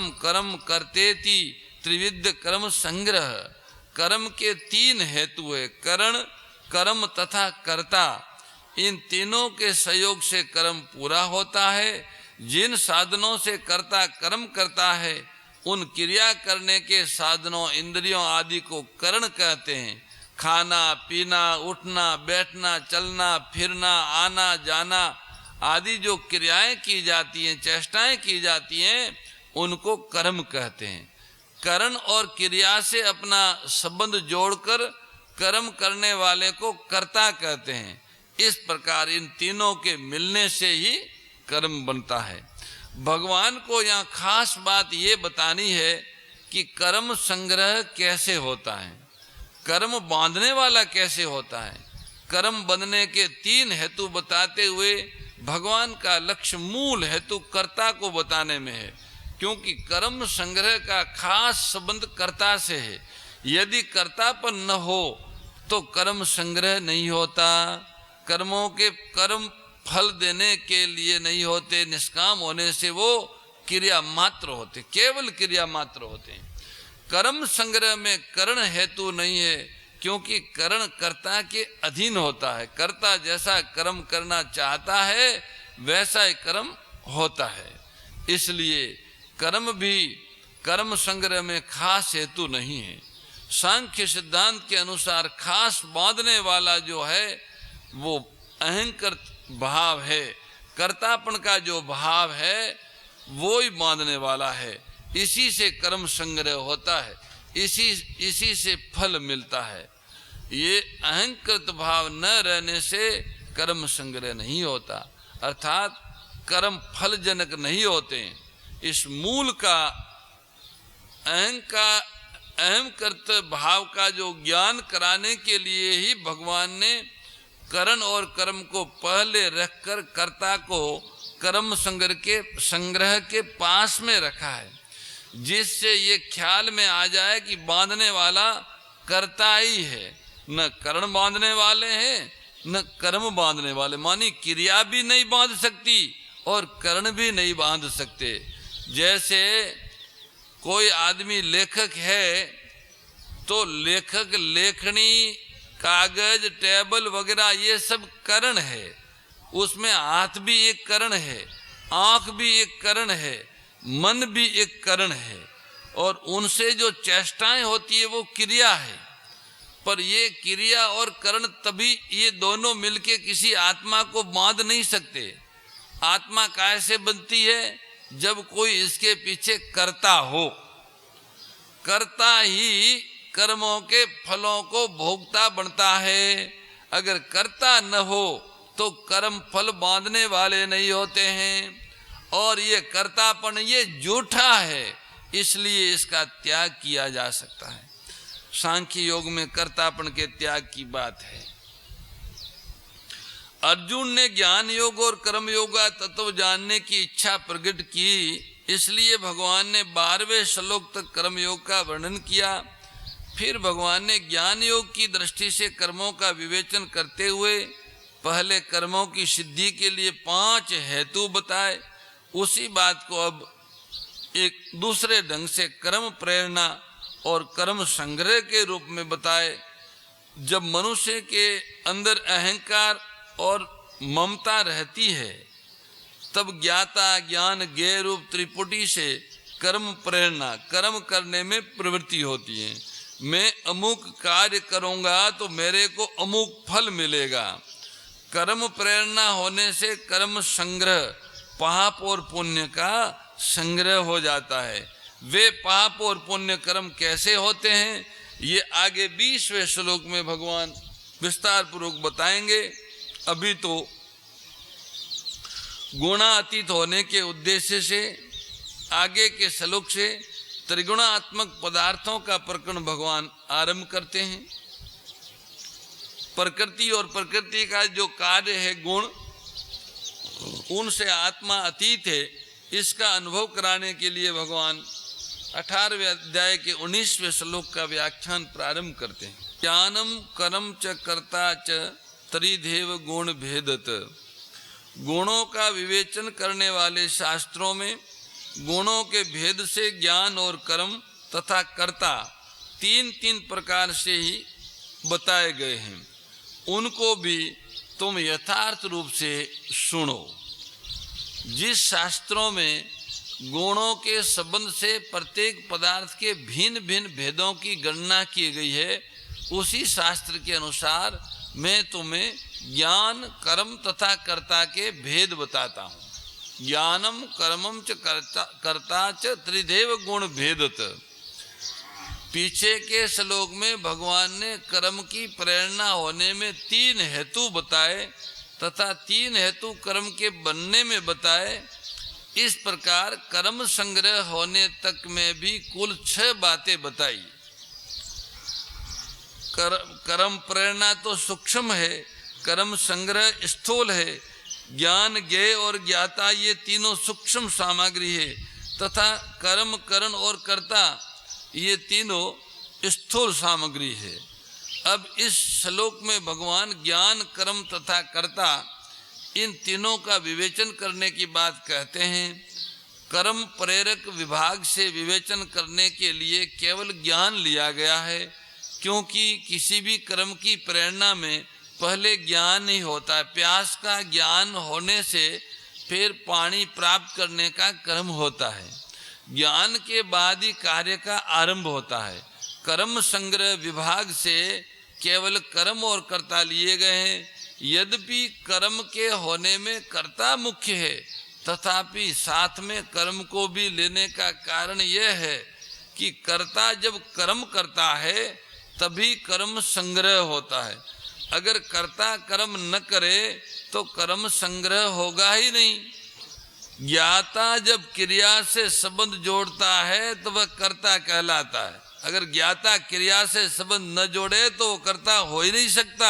कर्म कर्म करतेति त्रिविध कर्म संग्रह। कर्म के तीन हेतु है, करण, कर्म तथा कर्ता। इन तीनों के सहयोग से कर्म पूरा होता है। जिन साधनों से कर्ता कर्म करता है उन क्रिया करने के साधनों इंद्रियों आदि को करण कहते हैं। खाना पीना, उठना बैठना, चलना फिरना, आना जाना आदि जो क्रियाएं की जाती हैं, चेष्टाएं की जाती हैं, उनको कर्म कहते हैं। करण और क्रिया से अपना संबंध जोड़कर कर्म करने वाले को कर्ता कहते हैं। इस प्रकार इन तीनों के मिलने से ही कर्म बनता है। भगवान को यहाँ खास बात ये बतानी है कि कर्म संग्रह कैसे होता है, कर्म बांधने वाला कैसे होता है। कर्म बंधने के तीन हेतु बताते हुए भगवान का लक्ष्य मूल हेतु कर्ता को बताने में है, क्योंकि कर्म संग्रह का खास संबंध कर्ता से है। यदि कर्तापन न हो तो कर्म संग्रह नहीं होता। कर्मों के कर्म फल देने के लिए नहीं होते, निष्काम होने से वो क्रिया मात्र होते, केवल क्रिया मात्र होते हैं। कर्म संग्रह में करण हेतु नहीं है, क्योंकि करण कर्ता के अधीन होता है। कर्ता जैसा कर्म करना चाहता है वैसा ही कर्म होता है। इसलिए कर्म भी कर्म संग्रह में खास हेतु नहीं है। सांख्य सिद्धांत के अनुसार खास बांधने वाला जो है वो अहंकार भाव है, कर्तापन का जो भाव है वो ही बांधने वाला है। इसी से कर्म संग्रह होता है, इसी से फल मिलता है। ये अहंकृत भाव न रहने से कर्म संग्रह नहीं होता, अर्थात कर्म फलजनक नहीं होते। इस मूल का अहंकृत भाव का जो ज्ञान कराने के लिए ही भगवान ने करण और कर्म को पहले रखकर कर्ता को कर्म संग्रह के पास में रखा है, जिससे ये ख्याल में आ जाए कि बांधने वाला कर्ता ही है, न करण बांधने वाले हैं न कर्म बांधने वाले। मानी क्रिया भी नहीं बांध सकती और करण भी नहीं बांध सकते। जैसे कोई आदमी लेखक है तो लेखक लेखनी, कागज, टेबल वगैरह ये सब करण है, उसमें हाथ भी एक करण है, आंख भी एक करण है, मन भी एक करण है, और उनसे जो चेष्टाएं होती है वो क्रिया है। पर ये क्रिया और करण तभी ये दोनों मिलके किसी आत्मा को बांध नहीं सकते। आत्मा कैसे बनती है? जब कोई इसके पीछे कर्ता हो। कर्ता ही कर्मों के फलों को भोगता बनता है। अगर कर्ता न हो तो कर्म फल बांधने वाले नहीं होते हैं, और ये कर्तापन ये झूठा है, इसलिए इसका त्याग किया जा सकता है। सांख्य योग में कर्तापन के त्याग की बात है। अर्जुन ने ज्ञान योग और कर्म योग का तत्व जानने की इच्छा प्रकट की, इसलिए भगवान ने 12वें श्लोक तक कर्म योग का वर्णन किया। फिर भगवान ने ज्ञान योग की दृष्टि से कर्मों का विवेचन करते हुए पहले कर्मों की सिद्धि के लिए 5 हेतु बताए। उसी बात को अब एक दूसरे ढंग से कर्म प्रेरणा और कर्म संग्रह के रूप में बताए। जब मनुष्य के अंदर अहंकार और ममता रहती है तब ज्ञाता ज्ञान ज्ञेय रूप त्रिपुटी से कर्म प्रेरणा, कर्म करने में प्रवृत्ति होती है। मैं अमुक कार्य करूंगा तो मेरे को अमुक फल मिलेगा। कर्म प्रेरणा होने से कर्म संग्रह, पाप और पुण्य का संग्रह हो जाता है। वे पाप और पुण्य कर्म कैसे होते हैं ये आगे 20वें श्लोक में भगवान विस्तार पूर्वक बताएंगे। अभी तो गुणातीत होने के उद्देश्य से आगे के श्लोक से त्रिगुणात्मक पदार्थों का प्रकरण भगवान आरंभ करते हैं। प्रकृति और प्रकृति का जो कार्य है गुण, उनसे आत्मा अतीत है, इसका अनुभव कराने के लिए भगवान 18वें अध्याय के 19वें श्लोक का व्याख्यान प्रारंभ करते हैं। ज्ञानम कर्म च कर्ता च त्रिदेव गुण भेदत। गुणों का विवेचन करने वाले शास्त्रों में गुणों के भेद से ज्ञान और कर्म तथा कर्ता तीन तीन प्रकार से ही बताए गए हैं, उनको भी तुम यथार्थ रूप से सुनो। जिस शास्त्रों में गुणों के संबंध से प्रत्येक पदार्थ के भिन्न भिन्न भेदों की गणना की गई है, उसी शास्त्र के अनुसार मैं तुम्हें ज्ञान कर्म तथा कर्ता के भेद बताता हूँ। ज्ञानम कर्मम च कर्ता च त्रिदेव गुण भेदत। पीछे के श्लोक में भगवान ने कर्म की प्रेरणा होने में तीन हेतु बताए तथा तीन हेतु कर्म के बनने में बताए। इस प्रकार कर्म संग्रह होने तक में भी कुल 6 बातें बताई। कर्म प्रेरणा तो सूक्ष्म है, कर्म संग्रह स्थूल है, ज्ञान ज्ञेय और ज्ञाता ये तीनों सूक्ष्म सामग्री है तथा कर्म करण और कर्ता ये तीनों स्थूल सामग्री है। अब इस श्लोक में भगवान ज्ञान कर्म तथा कर्ता इन तीनों का विवेचन करने की बात कहते हैं। कर्म प्रेरक विभाग से विवेचन करने के लिए केवल ज्ञान लिया गया है, क्योंकि किसी भी कर्म की प्रेरणा में पहले ज्ञान ही होता है। प्यास का ज्ञान होने से फिर पानी प्राप्त करने का कर्म होता है। ज्ञान के बाद ही कार्य का आरंभ होता है। कर्म संग्रह विभाग से केवल कर्म और कर्ता लिए गए हैं। यद्यपि कर्म के होने में कर्ता मुख्य है, तथापि साथ में कर्म को भी लेने का कारण यह है कि कर्ता जब कर्म करता है तभी कर्म संग्रह होता है। अगर कर्ता कर्म न करे तो कर्म संग्रह होगा ही नहीं। ज्ञाता जब क्रिया से संबंध जोड़ता है तो वह कर्ता कहलाता है। अगर ज्ञाता क्रिया से संबंध न जोड़े तो वो कर्ता हो ही नहीं सकता,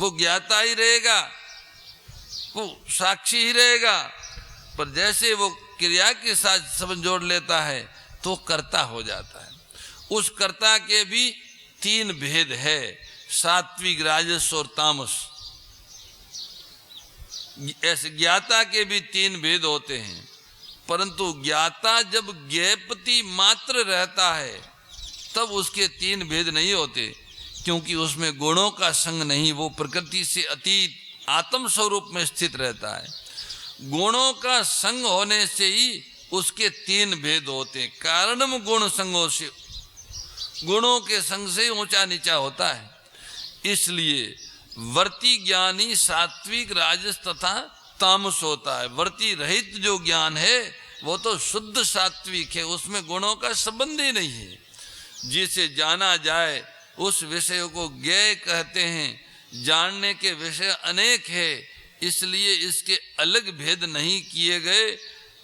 वो ज्ञाता ही रहेगा, वो साक्षी ही रहेगा। पर जैसे वो क्रिया के साथ संबंध जोड़ लेता है तो कर्ता हो जाता है। उस कर्ता के भी 3 भेद है, सात्विक राजस और तामस। ऐसे ज्ञाता के भी 3 भेद होते हैं, परंतु ज्ञाता जब ज्ञेयपति मात्र रहता है तब उसके 3 भेद नहीं होते, क्योंकि उसमें गुणों का संग नहीं, वो प्रकृति से अतीत आत्म स्वरूप में स्थित रहता है। गुणों का संग होने से ही उसके 3 भेद होते हैं। कारणम गुण संगों से, गुणों के संग से ऊंचा नीचा होता है। इसलिए वर्ती ज्ञानी सात्विक राजस तथा तामस होता है। वर्ती रहित जो ज्ञान है वो तो शुद्ध सात्विक है, उसमें गुणों का संबंध ही नहीं है। जिसे जाना जाए उस विषय को ज्ञेय कहते हैं। जानने के विषय अनेक है, इसलिए इसके अलग भेद नहीं किए गए,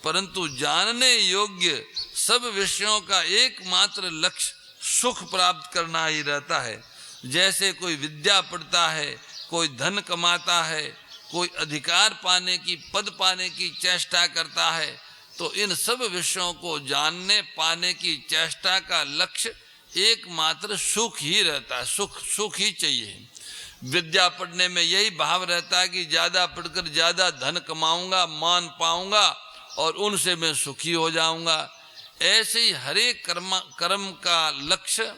परंतु जानने योग्य सब विषयों का एकमात्र लक्ष्य सुख प्राप्त करना ही रहता है। जैसे कोई विद्या पढ़ता है, कोई धन कमाता है, कोई अधिकार पाने की, पद पाने की चेष्टा करता है, तो इन सब विषयों को जानने पाने की चेष्टा का लक्ष्य एकमात्र सुख ही रहता है। सुख ही चाहिए। विद्या पढ़ने में यही भाव रहता है कि ज़्यादा पढ़कर ज़्यादा धन कमाऊंगा, मान पाऊंगा और उनसे मैं सुखी हो जाऊंगा। ऐसे ही हरेक कर्म का लक्ष्य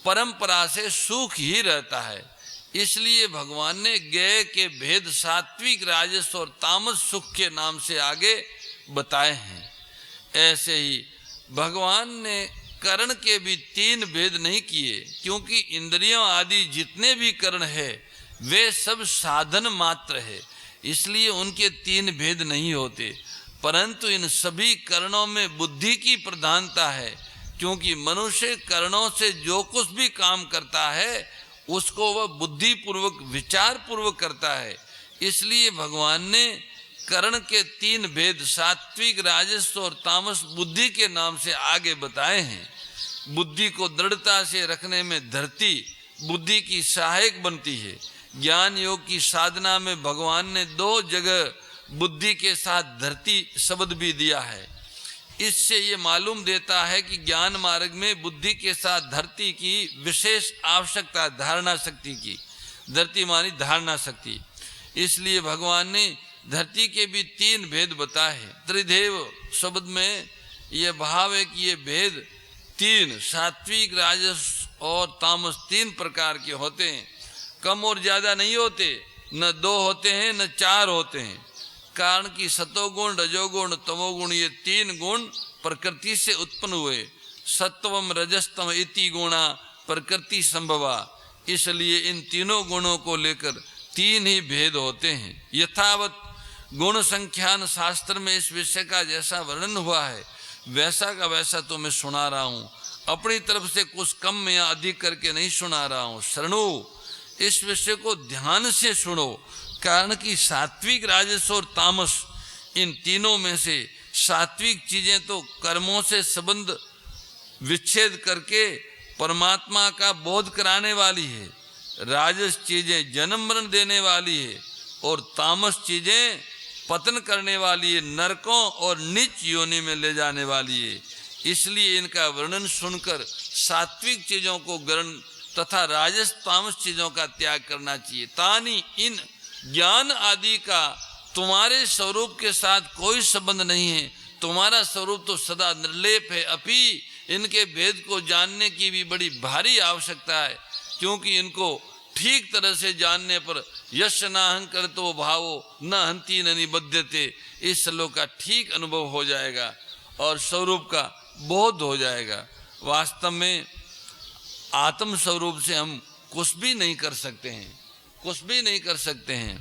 परंपरा से सुख ही रहता है। इसलिए भगवान ने ज्ञेय के भेद सात्विक राजस और तामस सुख के नाम से आगे बताए हैं। ऐसे ही भगवान ने करण के भी 3 भेद नहीं किए, क्योंकि इंद्रियों आदि जितने भी करण है वे सब साधन मात्र है, इसलिए उनके 3 भेद नहीं होते। परंतु इन सभी करणों में बुद्धि की प्रधानता है, क्योंकि मनुष्य करणों से जो कुछ भी काम करता है उसको वह बुद्धि पूर्वक विचार पूर्वक करता है। इसलिए भगवान ने करण के 3 भेद सात्विक राजस और तामस बुद्धि के नाम से आगे बताए हैं। बुद्धि को दृढ़ता से रखने में धरती बुद्धि की सहायक बनती है। ज्ञान योग की साधना में भगवान ने 2 जगह बुद्धि के साथ धरती शब्द भी दिया है। इससे ये मालूम देता है कि ज्ञान मार्ग में बुद्धि के साथ धरती की विशेष आवश्यकता, धारणा शक्ति की। धरती मानी धारणा शक्ति। इसलिए भगवान ने धरती के भी तीन भेद बताए। त्रिदेव शब्द में यह भाव है कि ये भेद तीन, सात्विक, राजस और तामस, तीन प्रकार के होते हैं। कम और ज्यादा नहीं होते, न दो होते हैं न चार होते हैं। कारण कि सतोगुण, रजोगुण, तमोगुण ये तीन गुण प्रकृति से उत्पन्न हुए। सत्वम रजस्तम इति गुणा प्रकृति संभवा। इसलिए इन तीनों गुणों को लेकर तीन ही भेद होते हैं। यथावत गुण संख्यान शास्त्र में इस विषय का जैसा वर्णन हुआ है वैसा का वैसा तो मैं सुना रहा हूँ। अपनी तरफ से कुछ कम या अधिक करके नहीं सुना रहा हूँ। शरणु, इस विषय को ध्यान से सुनो। कारण कि सात्विक, राजस और तामस, इन तीनों में से सात्विक चीजें तो कर्मों से संबंध विच्छेद करके परमात्मा का बोध कराने वाली है, राजस चीजें जन्म मरण देने वाली है और तामस चीजें पतन करने वाली है, नरकों और नीच योनि में ले जाने वाली है। इसलिए इनका वर्णन सुनकर सात्विक चीजों को ग्रहण तथा राजस तामस चीजों का त्याग करना चाहिए। तानी, इन ज्ञान आदि का तुम्हारे स्वरूप के साथ कोई संबंध नहीं है। तुम्हारा स्वरूप तो सदा निर्लेप है। अपि इनके भेद को जानने की भी बड़ी भारी आवश्यकता है, क्योंकि इनको ठीक तरह से जानने पर यश नाहं करतो भावो न हंति न निबध्यते, इस श्लोक का ठीक अनुभव हो जाएगा और स्वरूप का बोध हो जाएगा। वास्तव में आत्म स्वरूप से हम कुछ भी नहीं कर सकते हैं, कुछ भी नहीं कर सकते हैं।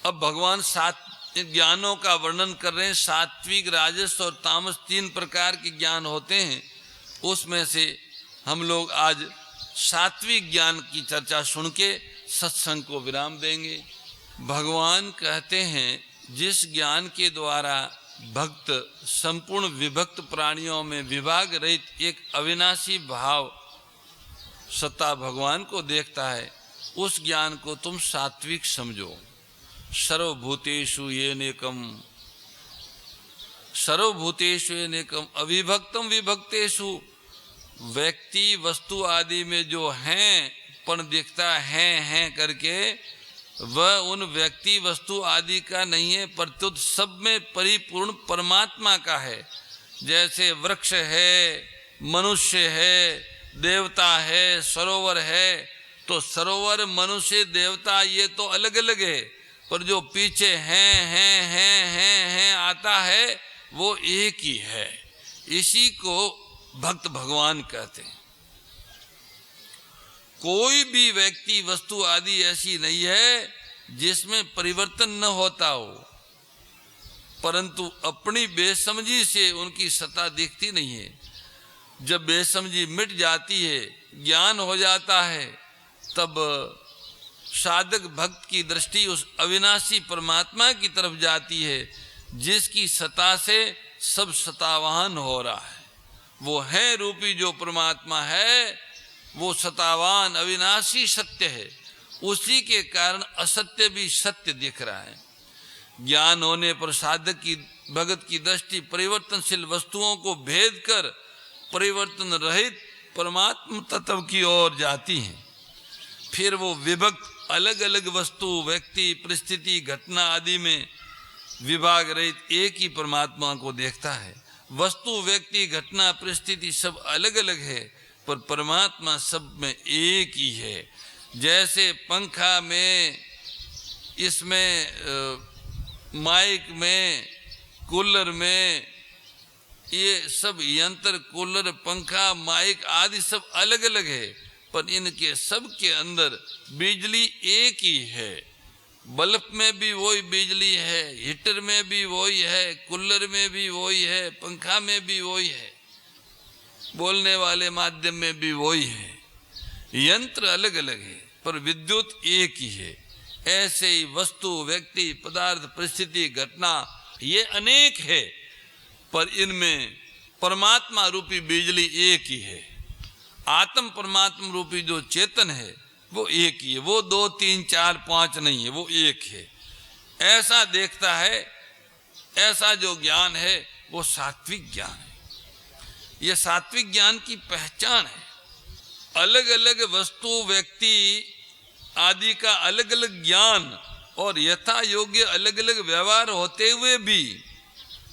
अब भगवान सात ज्ञानों का वर्णन कर रहे हैं। सात्विक, राजस और तामस तीन प्रकार के ज्ञान होते हैं। उसमें से हम लोग आज सात्विक ज्ञान की चर्चा सुन के सत्संग को विराम देंगे। भगवान कहते हैं जिस ज्ञान के द्वारा भक्त संपूर्ण विभक्त प्राणियों में विभाग रहित एक अविनाशी भाव सत्ता भगवान को देखता है, उस ज्ञान को तुम सात्विक समझो। सर्वभूतेषु येनेकम, सर्वभूतेषु येनेकम अविभक्तम विभक्तेषु। व्यक्ति वस्तु आदि में जो हैं पण दिखता है करके, वह उन व्यक्ति वस्तु आदि का नहीं है, प्रत्युत सब में परिपूर्ण परमात्मा का है। जैसे वृक्ष है, मनुष्य है, देवता है, सरोवर है, तो सरोवर, मनुष्य, देवता ये तो अलग अलग है, पर जो पीछे हैं आता है वो एक ही है। इसी को भक्त भगवान कहते हैं। कोई भी व्यक्ति वस्तु आदि ऐसी नहीं है जिसमें परिवर्तन न होता हो, परंतु अपनी बेसमझी से उनकी सत्ता दिखती नहीं है। जब बेसमझी मिट जाती है, ज्ञान हो जाता है, तब साधक भक्त की दृष्टि उस अविनाशी परमात्मा की तरफ जाती है जिसकी सत्ता से सब सत्तावान हो रहा है। वो है रूपी जो परमात्मा है, वो सत्तावान अविनाशी सत्य है। उसी के कारण असत्य भी सत्य दिख रहा है। ज्ञान होने पर साधक की भगत की दृष्टि परिवर्तनशील वस्तुओं को भेद कर परिवर्तन रहित परमात्मा तत्व की ओर जाती है। फिर वो विभक्त अलग अलग वस्तु, व्यक्ति, परिस्थिति, घटना आदि में विभाग रहित एक ही परमात्मा को देखता है। वस्तु, व्यक्ति, घटना, परिस्थिति सब अलग अलग है, पर परमात्मा सब में एक ही है। जैसे पंखा में, इसमें माइक में, कूलर में, ये सब यंत्र, कूलर, पंखा, माइक आदि सब अलग अलग है, पर इनके सब के अंदर बिजली एक ही है। बल्ब में भी वही बिजली है, हीटर में भी वही है, कूलर में भी वही है, पंखा में भी वही है, बोलने वाले माध्यम में भी वही है। यंत्र अलग अलग है पर विद्युत एक ही है। ऐसे ही वस्तु, व्यक्ति, पदार्थ, परिस्थिति, घटना ये अनेक है, पर इनमें परमात्मा रूपी बिजली एक ही है। आत्म परमात्मा रूपी जो चेतन है वो एक ही है। वो 2, 3, 4, 5 नहीं है, वो एक है। ऐसा देखता है, ऐसा जो ज्ञान है वो सात्विक ज्ञान है। ये सात्विक ज्ञान की पहचान है। अलग अलग वस्तु, व्यक्ति, आदि का अलग अलग ज्ञान और यथा योग्य अलग अलग व्यवहार होते हुए भी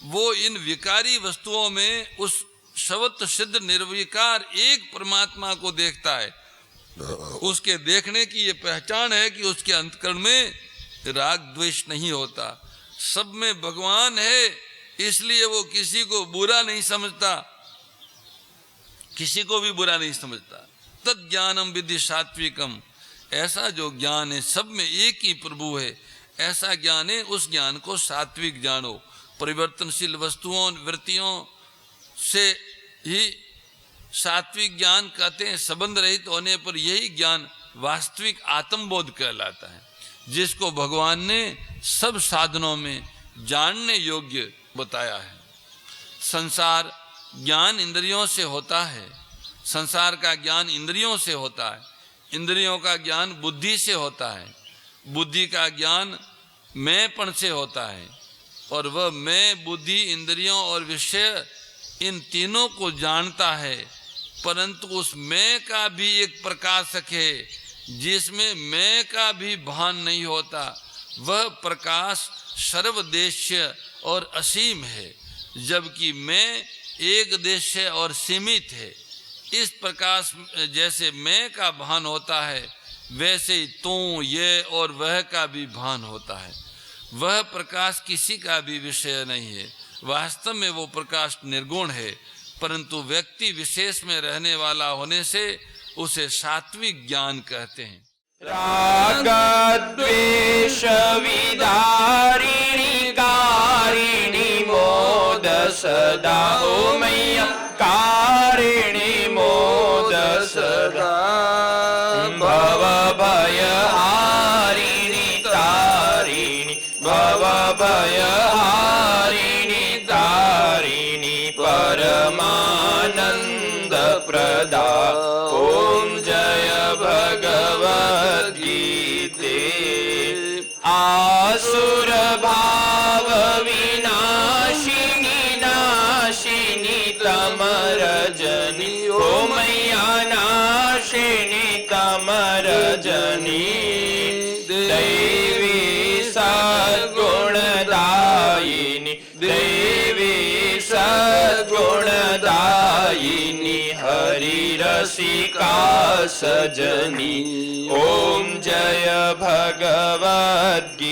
वो इन विकारी वस्तुओं में उस शवत सिद्ध निर्विकार एक परमात्मा को देखता है। उसके देखने की ये पहचान है कि उसके अंतःकरण में राग द्वेष नहीं होता, सब में भगवान है, इसलिए वो किसी को बुरा नहीं समझता, किसी को भी बुरा नहीं समझता। तद ज्ञानम विधि सात्विकम, ऐसा जो ज्ञान है सब में एक ही प्रभु है, ऐसा ज्ञान है, उस ज्ञान को सात्विक जानो। परिवर्तनशील वस्तुओं वृत्तियों से ही सात्विक ज्ञान कहते हैं। संबंध रहित होने पर यही ज्ञान वास्तविक आत्मबोध कहलाता है, जिसको भगवान ने सब साधनों में जानने योग्य बताया है। संसार ज्ञान इंद्रियों से होता है, संसार का ज्ञान इंद्रियों से होता है, इंद्रियों का ज्ञान बुद्धि से होता है, बुद्धि का ज्ञान मैंपन से होता है, और वह मैं, बुद्धि, इंद्रियों और विषय इन तीनों को जानता है, परंतु उस मैं का भी एक प्रकाशक है जिसमें मैं का भी भान नहीं होता। वह प्रकाश सर्वदेशीय और असीम है, जबकि मैं एक देशीय और सीमित है। इस प्रकाश जैसे मैं का भान होता है, वैसे ही तू, ये और वह का भी भान होता है। वह प्रकाश किसी का भी विषय नहीं है, वास्तव में वो प्रकाश निर्गुण है, परंतु व्यक्ति विशेष में रहने वाला होने से उसे सात्विक ज्ञान कहते हैं। राग द्वेष विदारिणी कारिणी मोद सदा, ओ मैया कारिणी मोद सदा। भव भय हारिणी तारिणी, भव भय हारिणी तारिणी, परमानंद प्रदा। ओम जय भगवद्गीते। आसुर भाव विनाशिनी नाशिनी तमरजनी, ओ मैया नाशिनी तमरजनी। दैवी सद्गुणदायिनी, दैवी सद्गुणदायिनी, हरि रसिका सजनी। ओम जय भगवद्गीते।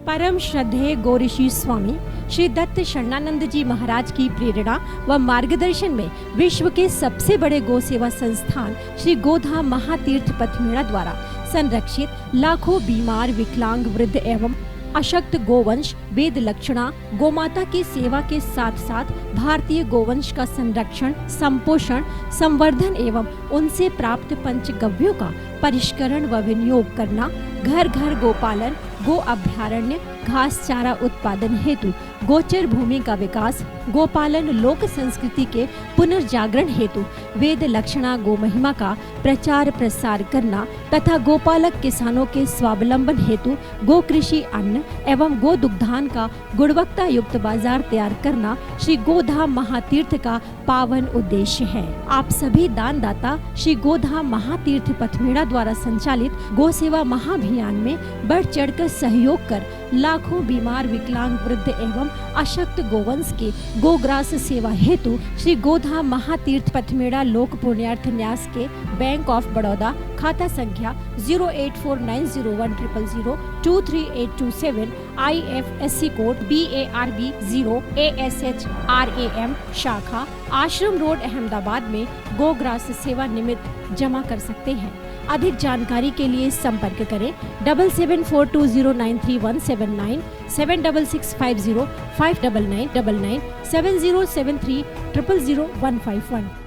परम श्रद्धेय गौरीशी स्वामी श्री दत्त शरणानंद जी महाराज की प्रेरणा व मार्गदर्शन में विश्व के सबसे बड़े गौ सेवा संस्थान श्री गोधाम महातीर्थ पथमेड़ा द्वारा संरक्षित लाखों बीमार, विकलांग, वृद्ध एवं अशक्त गोवंश वेद लक्षणा गोमाता की सेवा के साथ साथ भारतीय गोवंश का संरक्षण, संपोषण, संवर्धन एवं उनसे प्राप्त पंचगव्यों का परिष्करण व विनियोग करना, घर घर गोपालन, गो अभ्यारण्य, घास चारा उत्पादन हेतु गोचर भूमि का विकास, गोपालन लोक संस्कृति के पुनर्जागरण हेतु वेद लक्षणा गो महिमा का प्रचार प्रसार करना तथा गोपालक किसानों के स्वावलंबन हेतु गो कृषि अन्न एवं गो दुग्धान का गुणवत्ता युक्त बाजार तैयार करना श्री गोधाम महातीर्थ का पावन उद्देश्य है। आप सभी दानदाता श्री गोधाम महातीर्थ पथमेड़ा द्वारा संचालित गो सेवा महाअभियान में बढ़ चढ़कर सहयोग कर लाखों बीमार, विकलांग, वृद्ध एवं अशक्त गोवंश के गोग्रास सेवा हेतु श्री गोधाम महातीर्थ पथमेड़ा लोक पुण्यार्थ न्यास के बैंक ऑफ बड़ौदा खाता संख्या 084901000238827 IFSC कोड BARB 0 ASHRAM शाखा आश्रम रोड अहमदाबाद में गोग्रास सेवा निमित्त जमा कर सकते हैं। अधिक जानकारी के लिए संपर्क करें 7742093179 7665059999 7073000151।